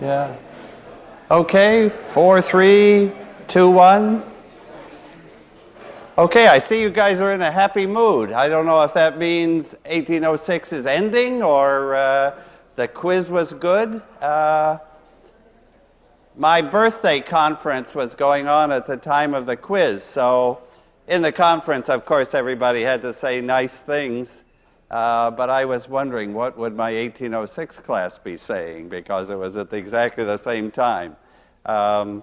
Yeah. Okay, 4, 3, 2, 1. Okay, I see you guys are in a happy mood. I don't know if that means 1806 is ending or the quiz was good. My birthday conference was going on at the time of the quiz, so in the conference, of course, everybody had to say nice things, but I was wondering what would my 1806 class be saying, because it was at exactly the same time. But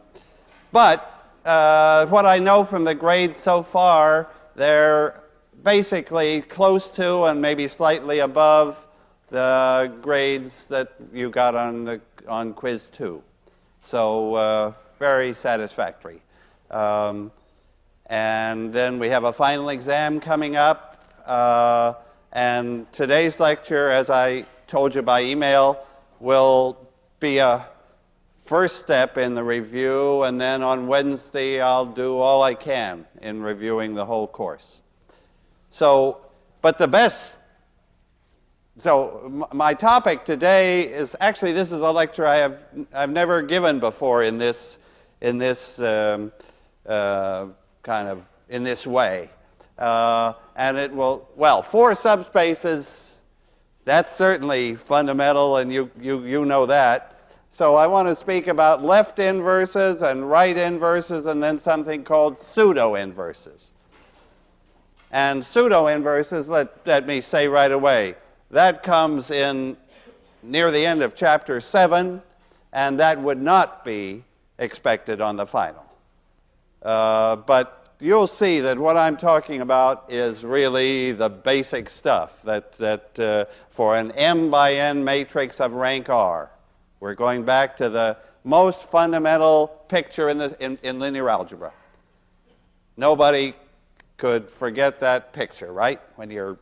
what I know from the grades so far, they're basically close to and maybe slightly above the grades that you got on quiz 2. So very satisfactory. And then we have a final exam coming up. And today's lecture, as I told you by email, will be a first step in the review, and then on Wednesday I'll do all I can in reviewing the whole course. So, but the best, so my topic today is, actually this is a lecture I've never given before in this kind of, in this way. And it will, well, 4 subspaces, that's certainly fundamental, and you know that. So I want to speak about left inverses and right inverses, and then something called pseudo-inverses. And pseudo-inverses, let me say right away, that comes in near the end of chapter 7, and that would not be expected on the final. But you'll see that what I'm talking about is really the basic stuff that for an m by n matrix of rank R. We're going back to the most fundamental picture in linear algebra. Nobody could forget that picture, right? When you're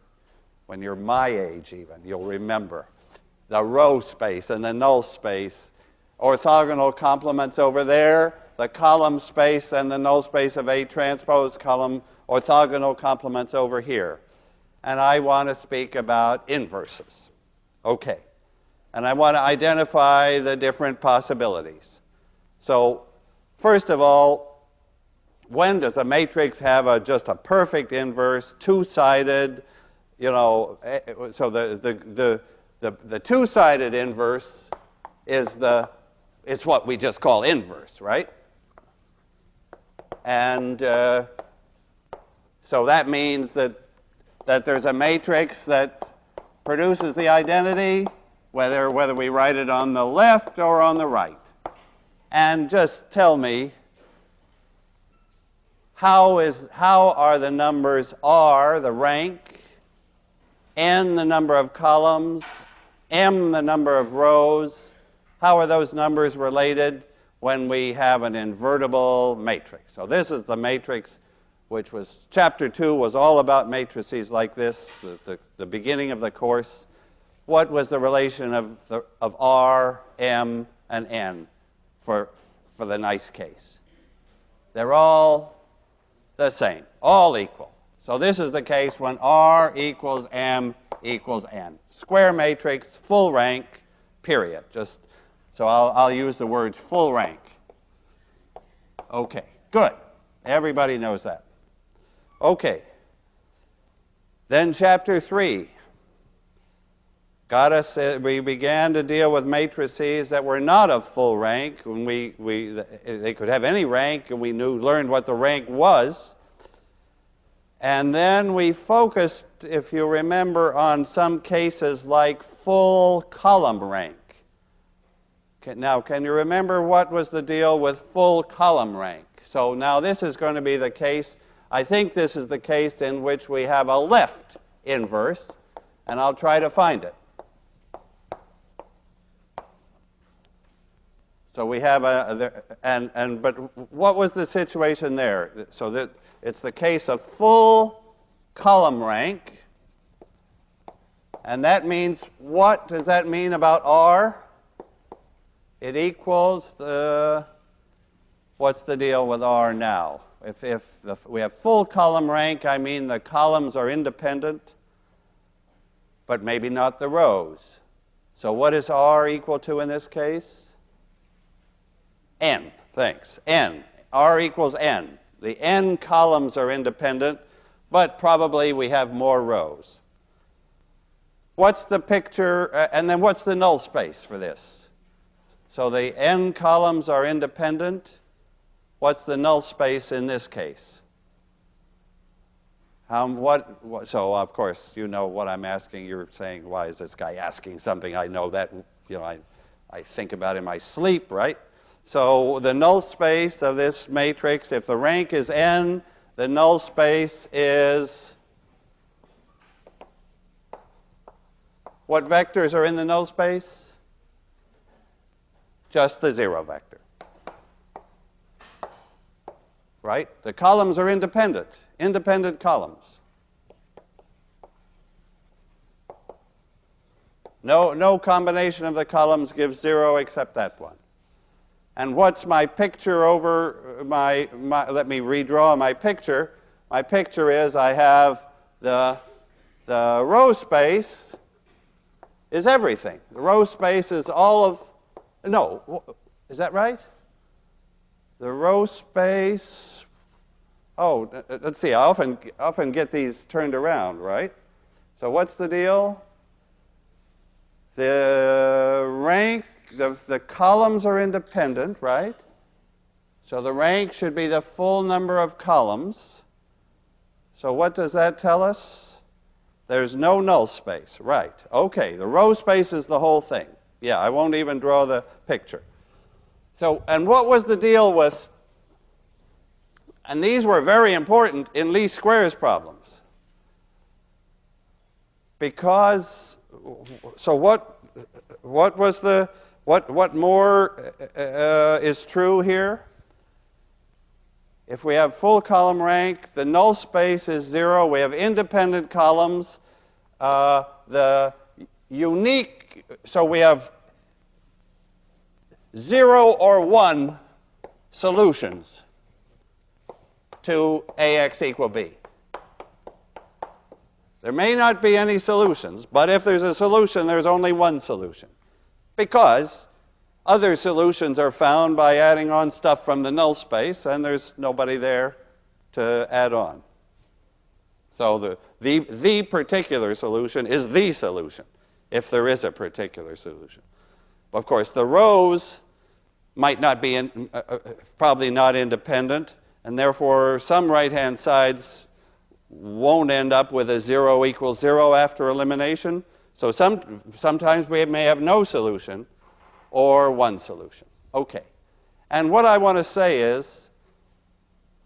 my age even, you'll remember. The row space and the null space, orthogonal complements over there, the column space and the null space of A transpose column, orthogonal complements over here. And I want to speak about inverses. Okay. And I want to identify the different possibilities. So first of all, when does a matrix have just a perfect inverse, two-sided, you know, so the two-sided inverse is what we just call inverse, right? And so that means that there's a matrix that produces the identity, whether we write it on the left or on the right. And just tell me, how are the numbers R, the rank, N, the number of columns, M, the number of rows, how are those numbers related when we have an invertible matrix? So this is the matrix, which was, chapter 2 was all about matrices like this, the beginning of the course. What was the relation of R, M, and N for the nice case? They're all the same, all equal. So this is the case when R equals M equals N. Square matrix, full rank, period. Just so I'll use the words full rank. Okay, good. Everybody knows that. Okay. Then chapter 3. We began to deal with matrices that were not of full rank. When they could have any rank, and we learned what the rank was. And then we focused, if you remember, on some cases like full column rank. Now, can you remember what was the deal with full column rank? So now this is going to be the case. I think this is the case in which we have a left inverse, and I'll try to find it. So we have but what was the situation there? So that it's the case of full column rank, and that means, what does that mean about R? It equals what's the deal with R now? If we have full column rank, I mean the columns are independent, but maybe not the rows. So what is R equal to in this case? n, thanks, n. R equals n. The n columns are independent, but probably we have more rows. What's the picture, and then what's the null space for this? So the n columns are independent. What's the null space in this case? So, of course, you know what I'm asking. You're saying, why is this guy asking something? I know that, I think about in my sleep, right? So the null space of this matrix, if the rank is n, the null space is, what vectors are in the null space? Just the 0 vector. Right? The columns are independent columns. No combination of the columns gives 0 except that one. And what's my picture over let me redraw my picture. My picture is I have the row space is everything. The row space is all of, no, is that right? The row space, let's see, I often get these turned around, right? So what's the deal? The rank, the columns are independent, right? So the rank should be the full number of columns. So what does that tell us? There's no null space, right? Okay, the row space is the whole thing. Yeah, I won't even draw the picture. So, and what was the deal with, and these were very important in least squares problems. Because, so what was the, what more is true here? If we have full column rank, the null space is 0. We have independent columns. The unique, so we have 0 or 1 solutions to AX equal B. There may not be any solutions, but if there's a solution, there's only one solution. Because other solutions are found by adding on stuff from the null space, and there's nobody there to add on. So the particular solution is the solution, if there is a particular solution. Of course, the rows might not be, probably not independent, and therefore some right-hand sides won't end up with a 0 equals 0 after elimination. So sometimes we may have no solution or one solution. Okay. And what I want to say is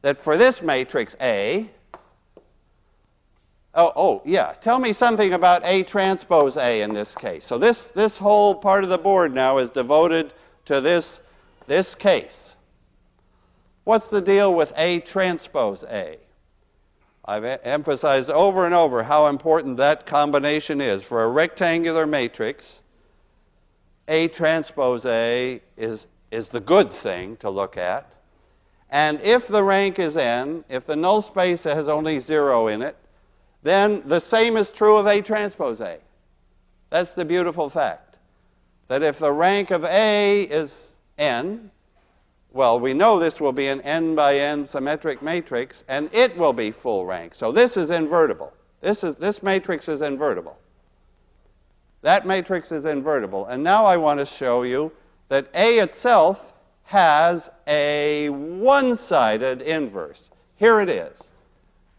that for this matrix A, yeah, tell me something about A transpose A in this case. So this whole part of the board now is devoted to this case. What's the deal with A transpose A? I've emphasized over and over how important that combination is. For a rectangular matrix, A transpose A is the good thing to look at. And if the rank is n, if the null space has only 0 in it, then the same is true of A transpose A. That's the beautiful fact. That if the rank of A is n, well, we know this will be an n by n symmetric matrix, and it will be full rank. So this is invertible. This matrix is invertible. That matrix is invertible. And now I want to show you that A itself has a one-sided inverse. Here it is.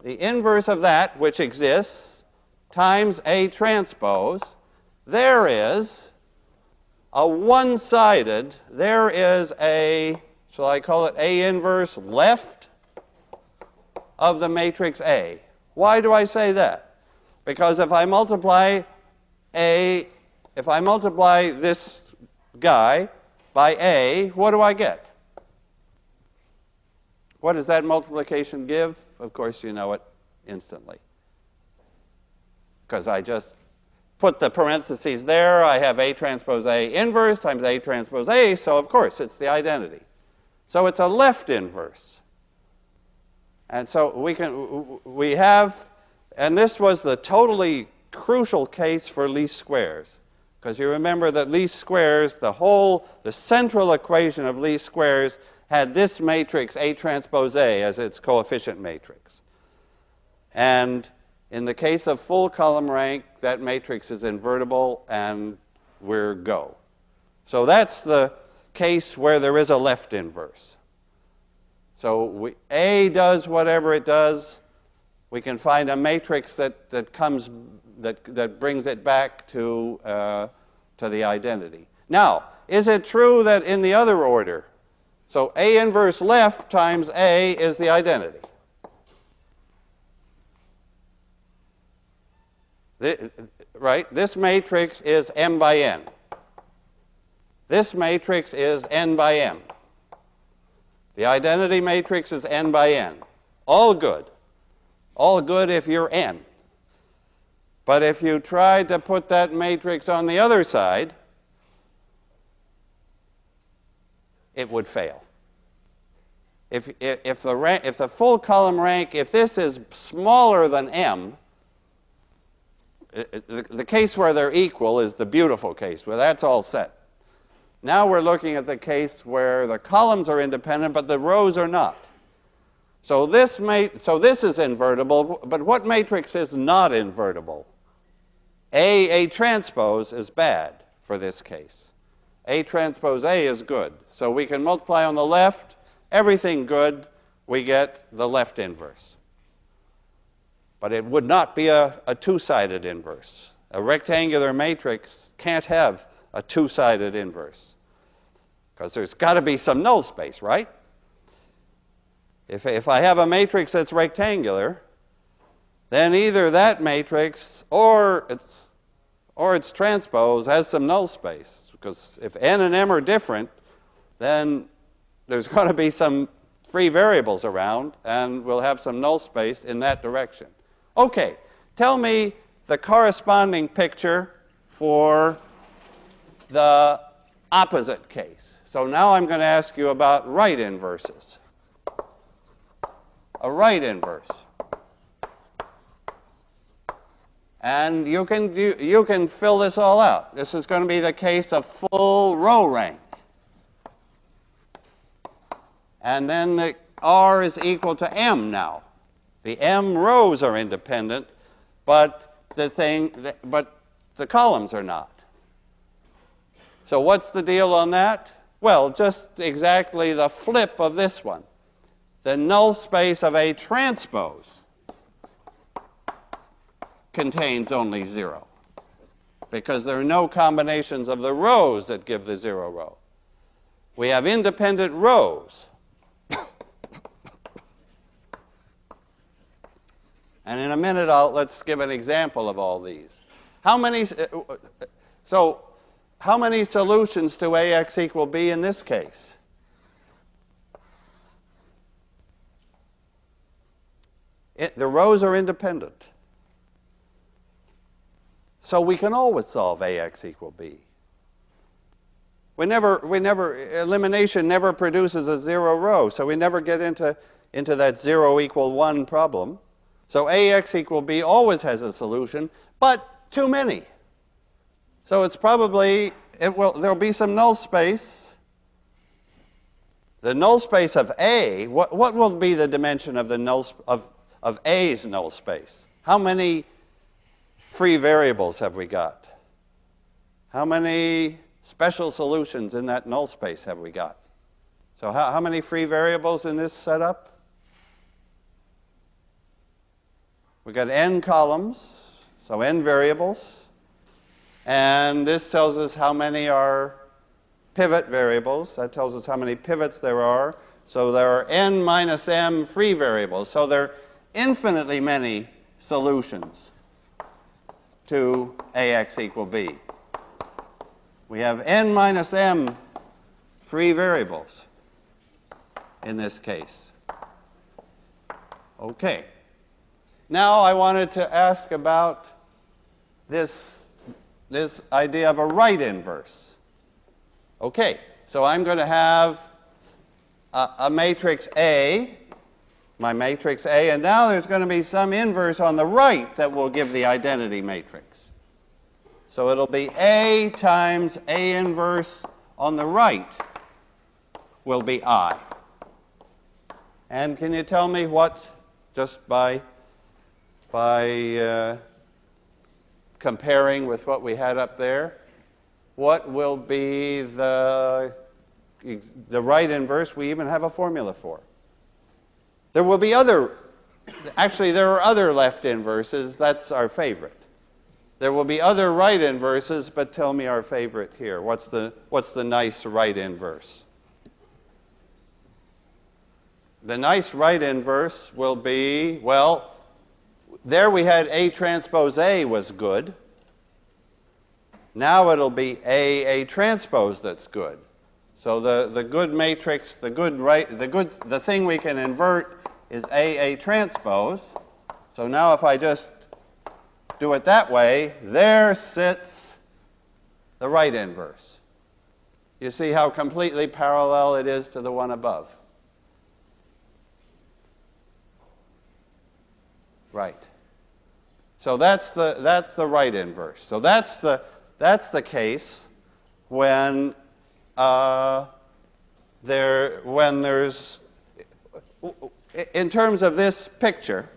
The inverse of that, which exists, times A transpose, there is a one-sided, there is a, shall I call it A inverse left of the matrix A. Why do I say that? Because if I multiply this guy by A, what do I get? What does that multiplication give? Of course, you know it instantly. Because I just put the parentheses there. I have A transpose A inverse times A transpose A, so of course it's the identity. So it's a left inverse. And so we have, and this was the totally crucial case for least squares. Because you remember that least squares, the central equation of least squares had this matrix A transpose A as its coefficient matrix. And in the case of full column rank, that matrix is invertible, and we're go. So that's the case where there is a left inverse. So A does whatever it does. We can find a matrix that brings it back to the identity. Now, is it true that in the other order, so A inverse left times A is the identity? Right? This matrix is M by N. This matrix is N by M. The identity matrix is N by N. All good. All good if you're N. But if you tried to put that matrix on the other side, it would fail. If the full column rank, if this is smaller than M, the case where they're equal is the beautiful case, where that's all set. Now we're looking at the case where the columns are independent, but the rows are not. So this is invertible, but what matrix is not invertible? A transpose is bad for this case. A transpose A is good. So we can multiply on the left, everything good, we get the left inverse. But it would not be a two-sided inverse. A rectangular matrix can't have a two-sided inverse, because there's got to be some null space, right? If I have a matrix that's rectangular, then either that matrix or its transpose has some null space. Because if N and M are different, then there's got to be some free variables around, and we'll have some null space in that direction. Okay, tell me the corresponding picture for the opposite case. So now I'm going to ask you about right inverses. A right inverse. And you can fill this all out. This is going to be the case of full row rank. And then the R is equal to M now. The M rows are independent, but the columns are not. So what's the deal on that? Well, just exactly the flip of this one. The null space of A transpose contains only 0, because there are no combinations of the rows that give the 0 row. We have independent rows. And in a minute, let's give an example of all these. How many solutions to AX equal B in this case? The rows are independent. So we can always solve AX equal B. Elimination never produces a 0 row, so we never get into that 0 equal 1 problem. So AX equal B always has a solution, but too many. So it's probably, there'll be some null space. The null space of A, what will be the dimension of of A's null space? How many free variables have we got? How many special solutions in that null space have we got? So how many free variables in this setup? We've got n columns, so n variables. And this tells us how many are pivot variables. That tells us how many pivots there are. So there are n minus m free variables. So there are infinitely many solutions to AX equal B. We have n minus m free variables in this case. Okay. Now I wanted to ask about this idea of a right inverse. Okay, so I'm going to have a matrix A, my matrix A, and now there's going to be some inverse on the right that will give the identity matrix. So it'll be A times A inverse on the right will be I. And can you tell me what, just by comparing with what we had up there, what will be the right inverse we even have a formula for? There will be actually there are other left inverses, that's our favorite. There will be other right inverses, but tell me our favorite here. What's the nice right inverse? The nice right inverse will be, well, there we had A transpose A was good. Now it'll be A transpose that's good. So the good matrix, the thing we can invert is A transpose. So now if I just do it that way, there sits the right inverse. You see how completely parallel it is to the one above. Right. So that's the right inverse. So that's the case when there's, in terms of this picture,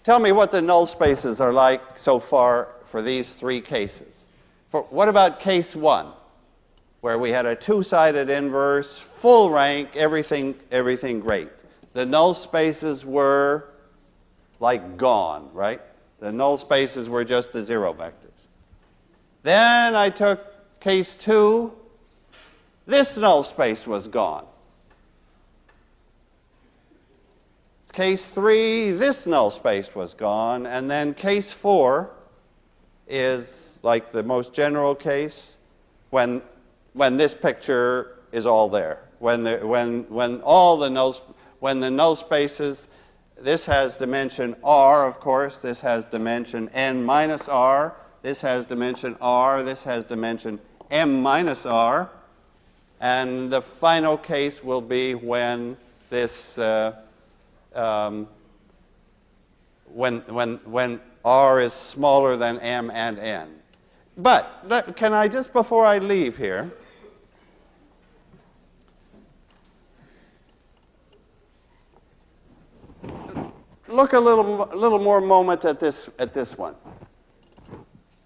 tell me what the null spaces are like so far for these three cases. What about case 1, where we had a two-sided inverse, full rank, everything great? The null spaces were like gone, right? The null spaces were just the zero vectors. Then I took case 2. This null space was gone. Case 3, this null space was gone. And then case 4 is like the most general case when this picture is all there. When the null spaces, this has dimension r, of course, this has dimension n minus r, this has dimension r, this has dimension m minus r, and the final case will be when this, when r is smaller than m and n. But can I, just before I leave here, look a little more moment at this one,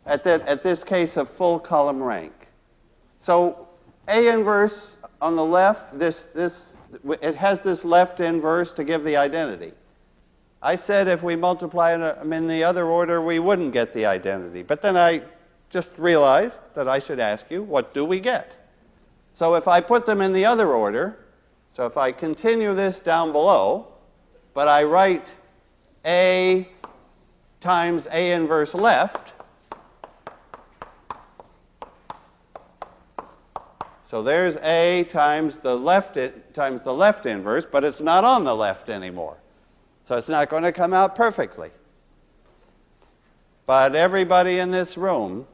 at this case of full column rank. So A inverse on the left, it has this left inverse to give the identity. I said if we multiply them in the other order, we wouldn't get the identity. But then I just realized that I should ask you, what do we get? So if I put them in the other order, so if I continue this down below, but I write A times A inverse left, so there's A times the left inverse, but it's not on the left anymore. So it's not going to come out perfectly. But everybody in this room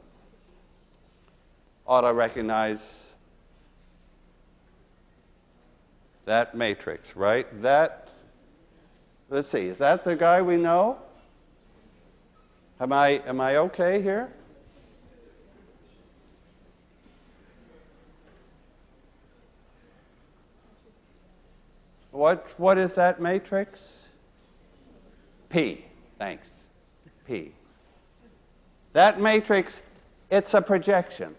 ought to recognize that matrix, right? Let's see, is that the guy we know? Am I okay here? What is that matrix? P. Thanks. P. That matrix, it's a projection.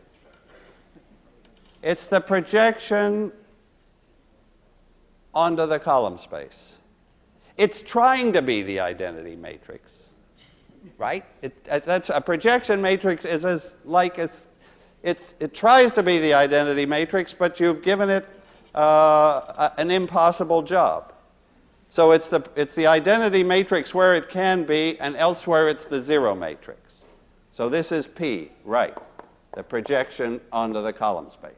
It's the projection onto the column space. It's trying to be the identity matrix, right? That's a projection matrix is it tries to be the identity matrix, but you've given it an impossible job. So it's the identity matrix where it can be, and elsewhere it's the zero matrix. So this is P, right? The projection onto the column space.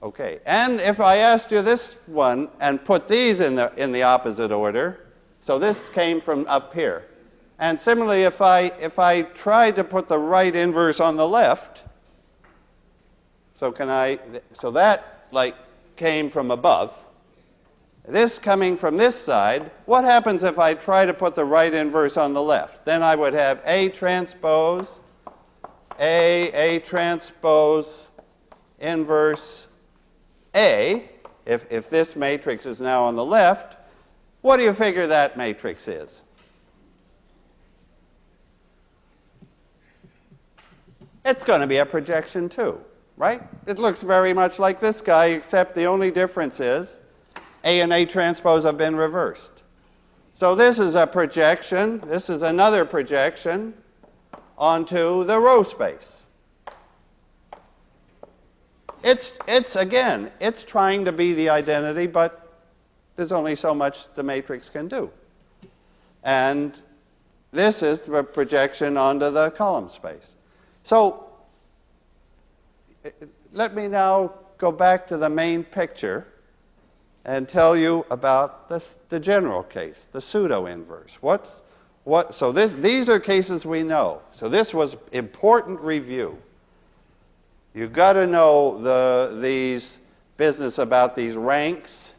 Okay, and if I asked you this one and put these in the opposite order, so this came from up here. And similarly, if I tried to put the right inverse on the left, so that like came from above. this coming from this side, what happens if I try to put the right inverse on the left? Then I would have A transpose inverse A. If this matrix is now on the left, what do you figure that matrix is? It's going to be a projection too, right? It looks very much like this guy, except the only difference is A and A transpose have been reversed. So this is a projection. This is another projection onto the row space. Again, it's trying to be the identity, but there's only so much the matrix can do. And this is the projection onto the column space. So let me now go back to the main picture and tell you about the general case, the pseudo-inverse. So these are cases we know. So this was important review. You've got to know these business about these ranks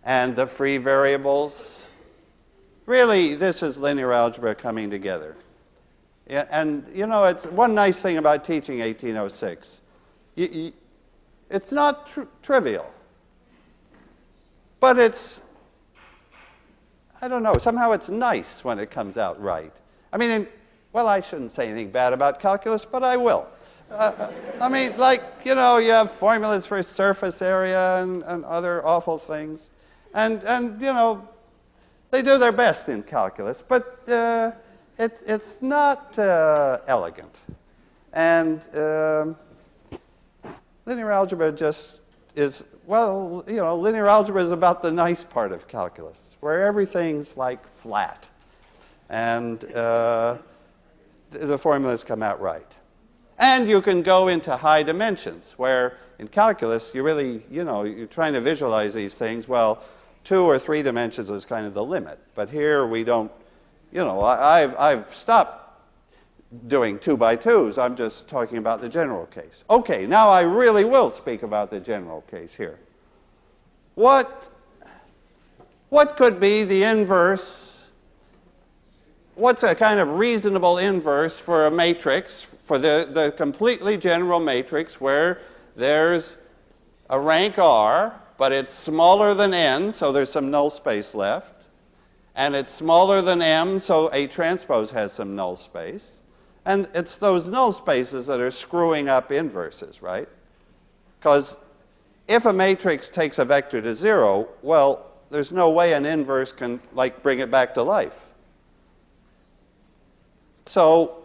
and the free variables. Really, this is linear algebra coming together. Yeah, and you know, it's one nice thing about teaching 1806. It's not trivial, but I don't know, somehow it's nice when it comes out right. I mean, well, I shouldn't say anything bad about calculus, but I will. I mean, like, you know, you have formulas for surface area and other awful things. And you know, they do their best in calculus, but it's not elegant. And linear algebra just is, well, you know, linear algebra is about the nice part of calculus, where everything's like flat. And the formulas come out right. And you can go into high dimensions, where in calculus, you really, you know, you're trying to visualize these things. Well, 2 or 3 dimensions is kind of the limit. But here we don't, you know, I've stopped doing 2 by 2s. I'm just talking about the general case. Okay, now I really will speak about the general case here. What could be the inverse? What's a kind of reasonable inverse for a matrix, for the completely general matrix where there's a rank R, but it's smaller than n, so there's some null space left, and it's smaller than m, so A transpose has some null space, and it's those null spaces that are screwing up inverses, right? Because if a matrix takes a vector to 0, well, there's no way an inverse can, like, bring it back to life. So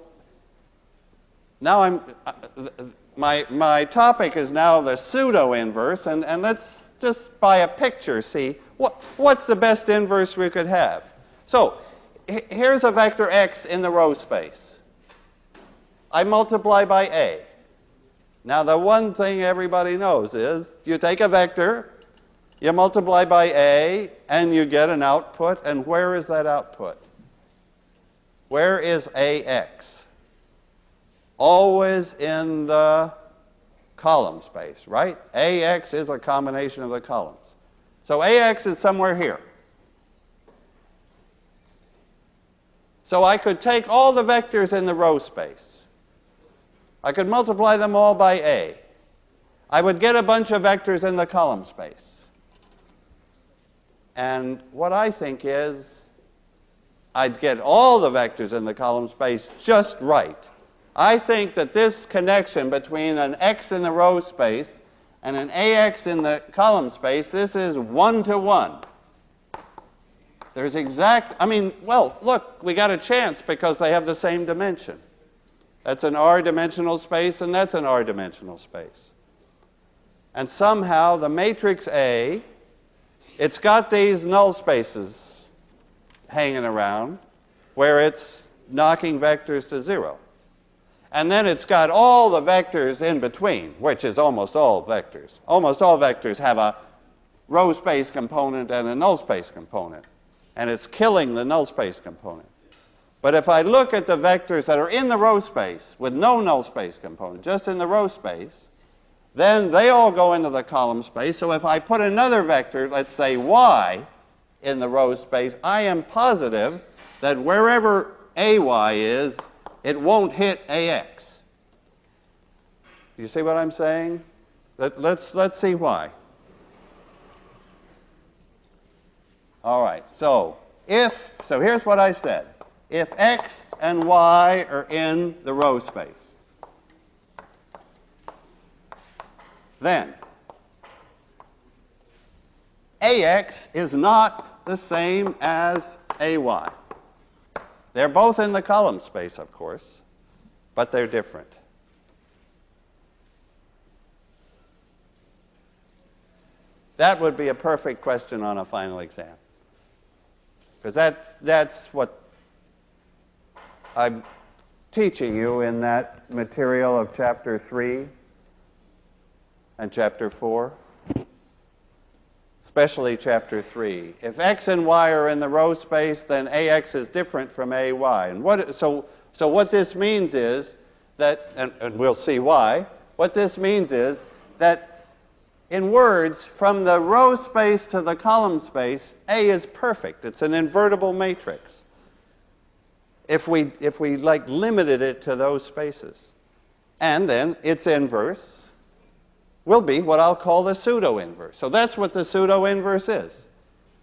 now my topic is now the pseudo-inverse, and let's just by a picture see what's the best inverse we could have. So here's a vector x in the row space. I multiply by A. Now the one thing everybody knows is you take a vector, you multiply by A, and you get an output, and where is that output? Where is AX? Always in the column space, right? AX is a combination of the columns. So AX is somewhere here. So I could take all the vectors in the row space. I could multiply them all by A. I would get a bunch of vectors in the column space. And what I think is I'd get all the vectors in the column space just right. I think that this connection between an x in the row space and an AX in the column space, this is 1-to-1. There's exact, I mean, well, look, we got a chance because they have the same dimension. That's an R-dimensional space, and that's an R-dimensional space. And somehow the matrix A, it's got these null spaces hanging around where it's knocking vectors to 0. And then it's got all the vectors in between, which is almost all vectors. Almost all vectors have a row space component and a null space component. And it's killing the null space component. But if I look at the vectors that are in the row space with no null space component, just in the row space, then they all go into the column space. So if I put another vector, let's say y, in the row space, I am positive that wherever ay is, it won't hit ax. You see what I'm saying? Let's see why. All right, so here's what I said. If x and y are in the row space, then ax is not the same as ay. They're both in the column space, of course, but they're different. That would be a perfect question on a final exam, because that's what I'm teaching you in that material of Chapter 3 and Chapter 4, especially Chapter 3. If x and y are in the row space, then ax is different from ay. And so what this means is that, and we'll see why, what this means is that in words, from the row space to the column space, A is perfect. It's an invertible matrix. If we like limited it to those spaces. And then its inverse will be what I'll call the pseudo-inverse. So that's what the pseudo-inverse is.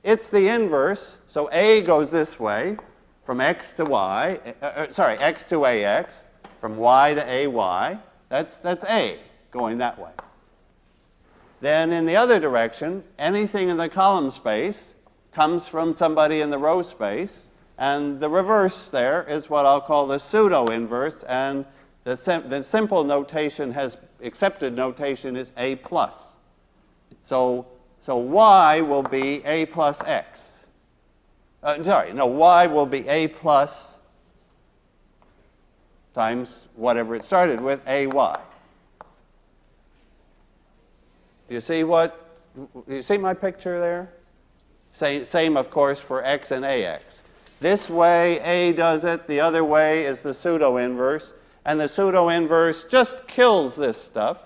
It's the inverse. So A goes this way from x to y, x to ax, from y to ay. That's A going that way. Then in the other direction, anything in the column space comes from somebody in the row space, and the reverse there is what I'll call the pseudo-inverse, and the simple notation accepted notation is A plus. So y will be A plus x. Y will be A plus times whatever it started with, ay. You see my picture there? Same, of course, for x and ax. This way, A does it. The other way is the pseudo-inverse. And the pseudo-inverse just kills this stuff,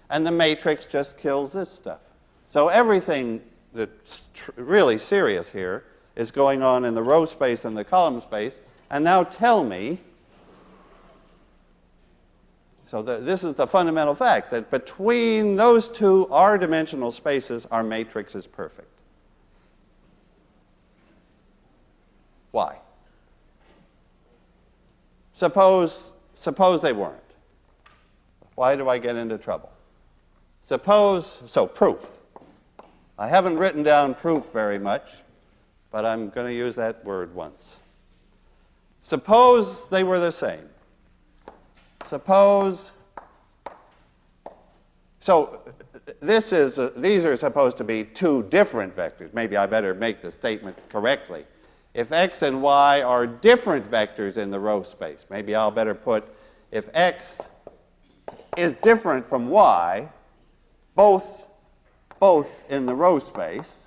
and the matrix just kills this stuff. So everything that's really serious here is going on in the row space and the column space. And now tell me, so this is the fundamental fact, that between those two r-dimensional spaces, our matrix is perfect. Why? Suppose they weren't. Why do I get into trouble? So proof. I haven't written down proof very much, but I'm going to use that word once. Suppose they were the same. These are supposed to be two different vectors. Maybe I better make the statement correctly. If x and y are different vectors in the row space, maybe I'll better put if x is different from y, both in the row space.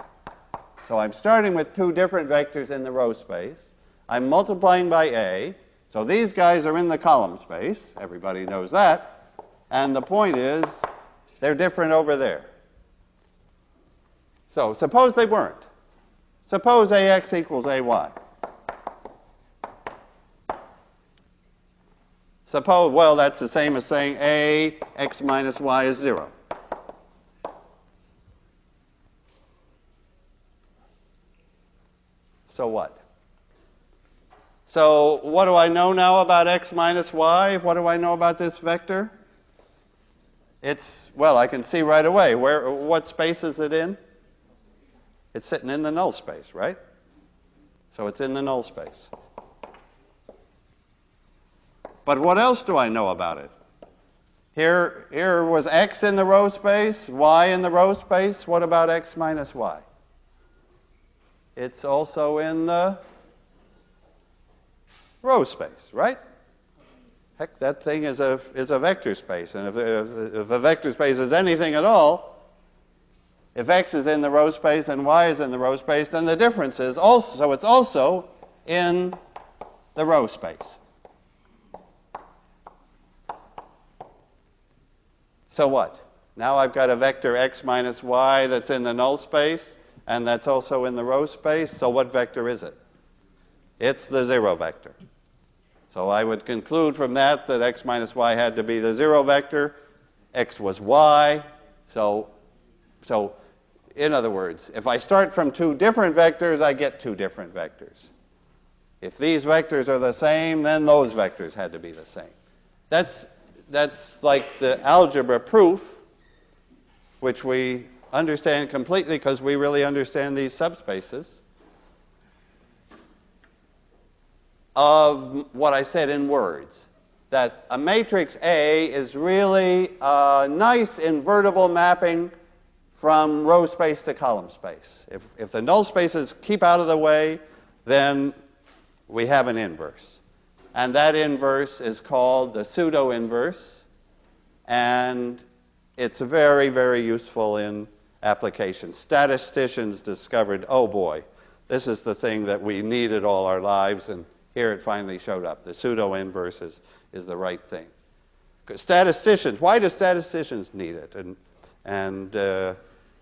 So I'm starting with two different vectors in the row space. I'm multiplying by A. So these guys are in the column space. Everybody knows that. And the point is, they're different over there. So suppose they weren't. Suppose AX equals AY. Suppose, well, that's the same as saying AX minus Y is 0. So what? So what do I know now about x minus y? What do I know about this vector? Well, I can see right away. What space is it in? It's sitting in the null space, right? So it's in the null space. But what else do I know about it? Here was x in the row space, y in the row space. What about x minus y? It's also in the row space, right? Heck, that thing is a vector space. And if a vector space is anything at all, if x is in the row space and y is in the row space, then the difference is also, so it's also in the row space. So what? Now I've got a vector x minus y that's in the null space, and that's also in the row space. So what vector is it? It's the 0 vector. So I would conclude from that that x minus y had to be the 0 vector. X was y. So in other words, if I start from two different vectors, I get two different vectors. If these vectors are the same, then those vectors had to be the same. That's like the algebra proof, which we understand completely because we really understand these subspaces, of what I said in words, that a matrix A is really a nice invertible mapping from row space to column space. If the null spaces keep out of the way, then we have an inverse. And that inverse is called the pseudo-inverse, and it's very, very useful in applications. Statisticians discovered, oh boy, this is the thing that we needed all our lives, and here it finally showed up. The pseudo-inverse is the right thing. Statisticians, why do statisticians need it? And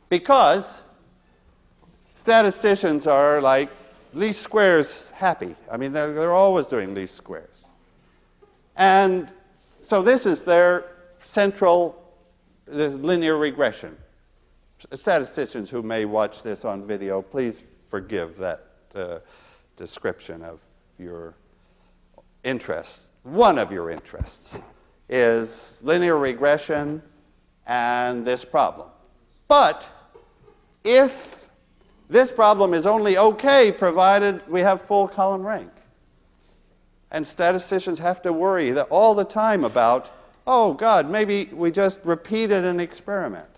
because statisticians are like least squares happy. I mean, they're always doing least squares. And so this is their central linear regression. Statisticians who may watch this on video, please forgive that description of your interest. One of your interests is linear regression and this problem. But if this problem is only okay provided we have full column rank. And statisticians have to worry all the time about, oh, God, maybe we just repeated an experiment.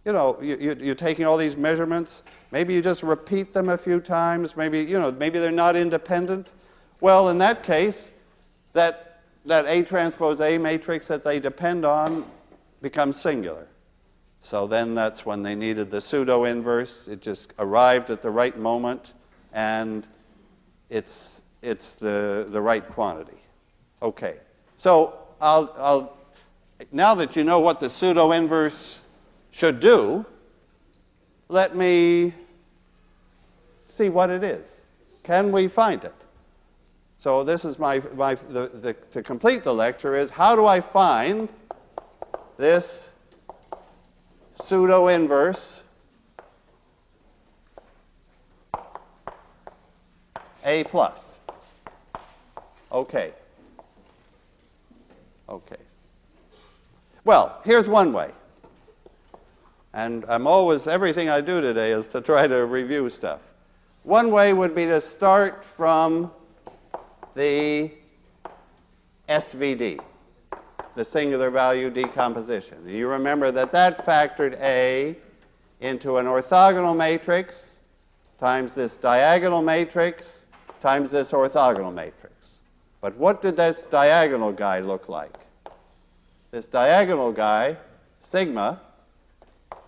You know, you're taking all these measurements. Maybe you just repeat them a few times. Maybe they're not independent. Well, in that case, that A transpose A matrix that they depend on becomes singular. So then that's when they needed the pseudo-inverse. It just arrived at the right moment, and it's the right quantity. Okay. So now that you know what the pseudo-inverse should do, let me see what it is. Can we find it? So this is to complete the lecture is, how do I find this pseudo-inverse A plus? Okay. Okay. Well, here's one way. And everything I do today is to try to review stuff. One way would be to start from the SVD, the singular value decomposition. You remember that factored A into an orthogonal matrix times this diagonal matrix times this orthogonal matrix. But what did this diagonal guy look like? This diagonal guy, sigma,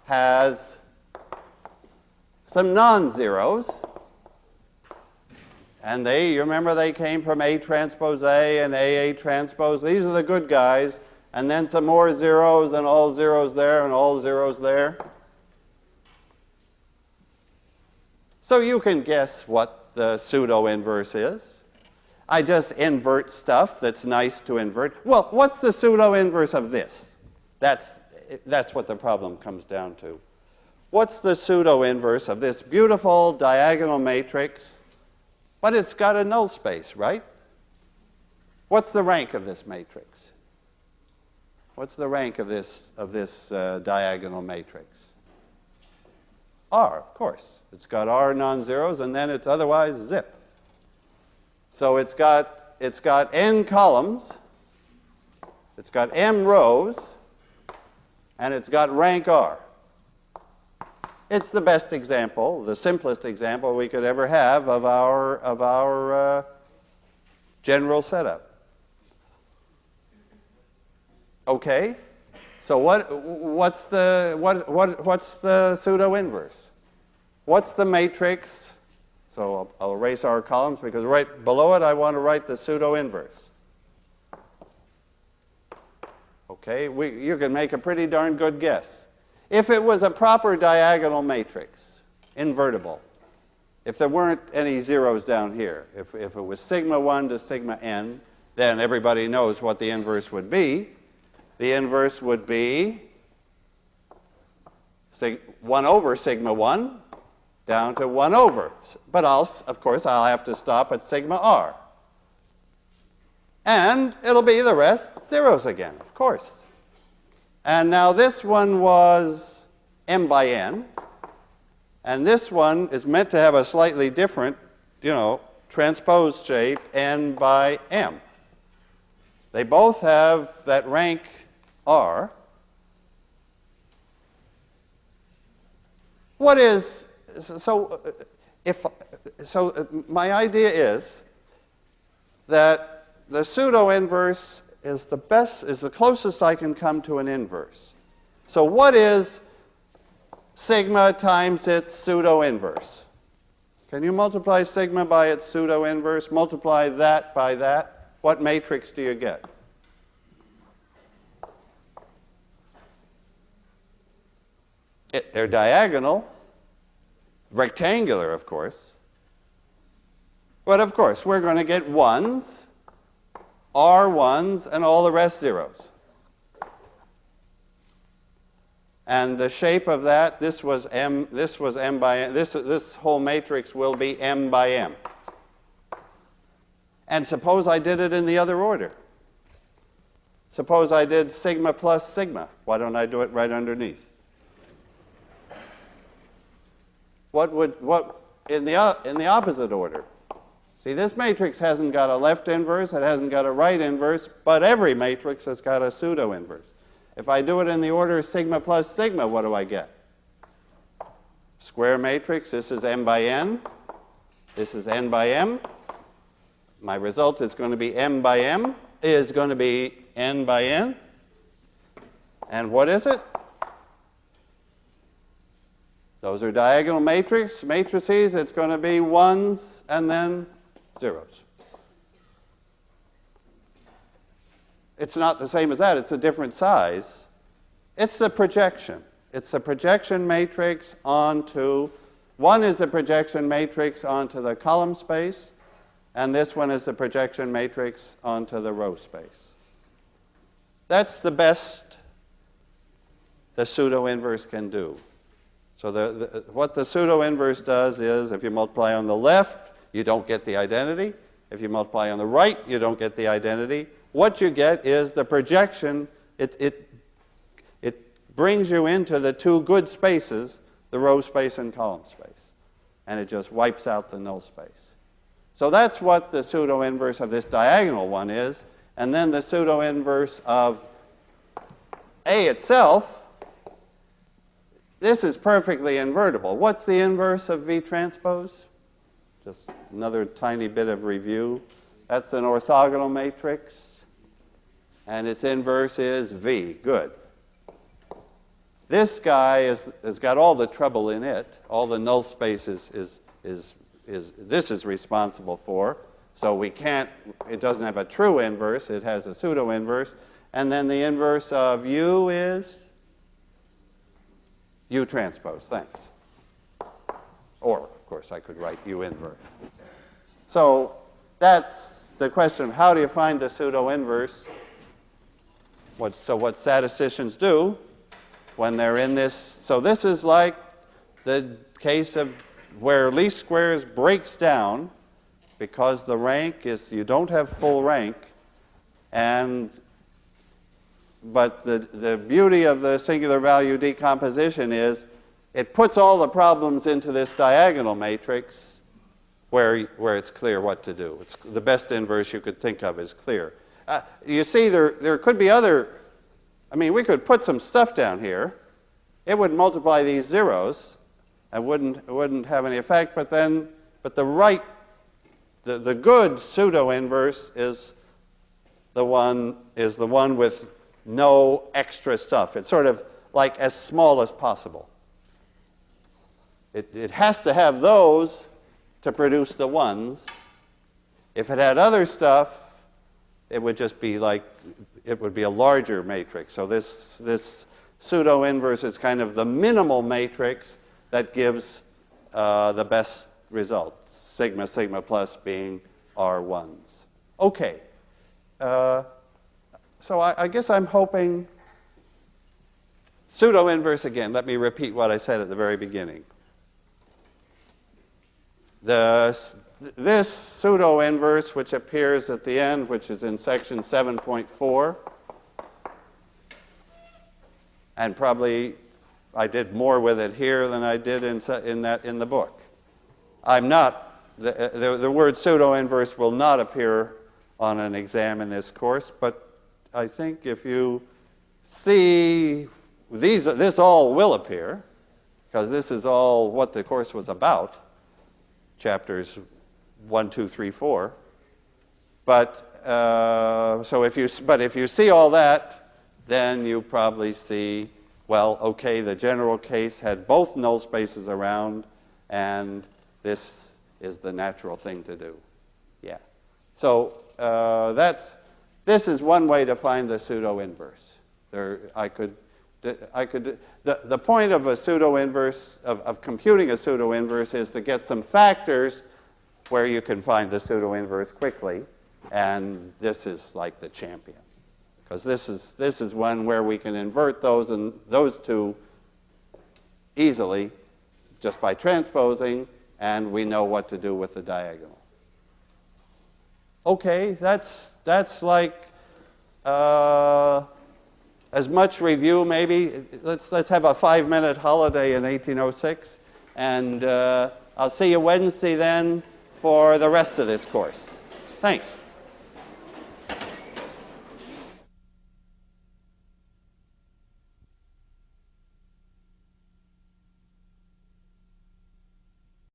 has some non-zeros. And you remember they came from A transpose A and AA transpose. These are the good guys. And then some more zeros, and all zeros there, and all zeros there. So you can guess what the pseudo-inverse is. I just invert stuff that's nice to invert. Well, what's the pseudo-inverse of this? That's what the problem comes down to. What's the pseudo-inverse of this beautiful diagonal matrix? But it's got a null space, right? What's the rank of this matrix? What's the rank of this diagonal matrix? R, of course. It's got R non-zeros, and then it's otherwise zip. So it's got n columns, it's got m rows, and it's got rank R. It's the best example, the simplest example we could ever have of our general setup. Okay, so what's the pseudo-inverse? What's the matrix? So I'll erase our columns because right below it I want to write the pseudo-inverse. Okay, you can make a pretty darn good guess. If it was a proper diagonal matrix, invertible, if there weren't any zeros down here, if it was sigma 1 to sigma n, then everybody knows what the inverse would be. The inverse would be 1 over sigma 1 down to 1 over. But of course, I'll have to stop at sigma r. And it'll be the rest zeros again, of course. And now this one was m by n. And this one is meant to have a slightly different, transposed shape, n by m. They both have that rank r. What is, so my idea is that the pseudo-inverse is the closest I can come to an inverse. So what is sigma times its pseudo-inverse? Can you multiply sigma by its pseudo-inverse, multiply that by that? What matrix do you get? They're diagonal, rectangular, of course. But of course, we're going to get 1s, R1s, and all the rest zeros. And the shape of that, this was m by n. This whole matrix will be m by m. And suppose I did it in the other order. Suppose I did sigma plus sigma. Why don't I do it right underneath? What in the opposite order? See, this matrix hasn't got a left inverse, it hasn't got a right inverse, but every matrix has got a pseudo-inverse. If I do it in the order sigma plus sigma, what do I get? Square matrix, this is m by n, this is n by m. My result is going to be m by m, is going to be n by n. And what is it? Those are diagonal matrices. It's going to be 1s and then zeros. It's not the same as that. It's a different size. It's the projection. It's a projection matrix onto, one is a projection matrix onto the column space, and this one is the projection matrix onto the row space. That's the best the pseudo-inverse can do. So what the pseudo-inverse does is, if you multiply on the left, you don't get the identity. If you multiply on the right, you don't get the identity. What you get is the projection. It brings you into the two good spaces, the row space and column space. And it just wipes out the null space. So that's what the pseudo-inverse of this diagonal one is. And then the pseudo-inverse of A itself, this is perfectly invertible. What's the inverse of V transpose? Just another tiny bit of review. That's an orthogonal matrix, and its inverse is V. Good. This guy has got all the trouble in it. All the null space this is responsible for. So we can't, it doesn't have a true inverse. It has a pseudo-inverse. And then the inverse of U is U transpose, thanks. Or, of course, I could write U inverse. So that's the question of how do you find the pseudo-inverse? So what statisticians do when they're in this, so this is like the case of where least squares breaks down because the rank is, you don't have full rank, but the beauty of the singular value decomposition is it puts all the problems into this diagonal matrix where it's clear what to do. It's the best inverse you could think of is clear. You see, there could be other, I mean, we could put some stuff down here. It would multiply these zeros and wouldn't have any effect, but the good pseudo-inverse is the one with no extra stuff. It's sort of like as small as possible. It has to have those to produce the ones. If it had other stuff, it would just be like it would be a larger matrix. So this pseudo-inverse is kind of the minimal matrix that gives the best results, sigma, sigma plus being R1s. Okay. So I guess I'm hoping pseudo-inverse again. Let me repeat what I said at the very beginning. This pseudo-inverse, which appears at the end, which is in section 7.4, and probably I did more with it here than I did in the book. I'm not, the word pseudo-inverse will not appear on an exam in this course, but I think if you see this all will appear, because this is all what the course was about, chapters 1, 2, 3, 4. But if you see all that, then you probably see, well, okay, the general case had both null spaces around, and this is the natural thing to do. Yeah. So this is one way to find the pseudo-inverse. The point of a pseudo-inverse, of computing a pseudo-inverse, is to get some factors where you can find the pseudo-inverse quickly, and this is like the champion. Because this is one where we can invert those two easily just by transposing, and we know what to do with the diagonal. Okay, that's like as much review maybe. Let's have a 5-minute holiday in 1806, and I'll see you Wednesday then for the rest of this course. Thanks.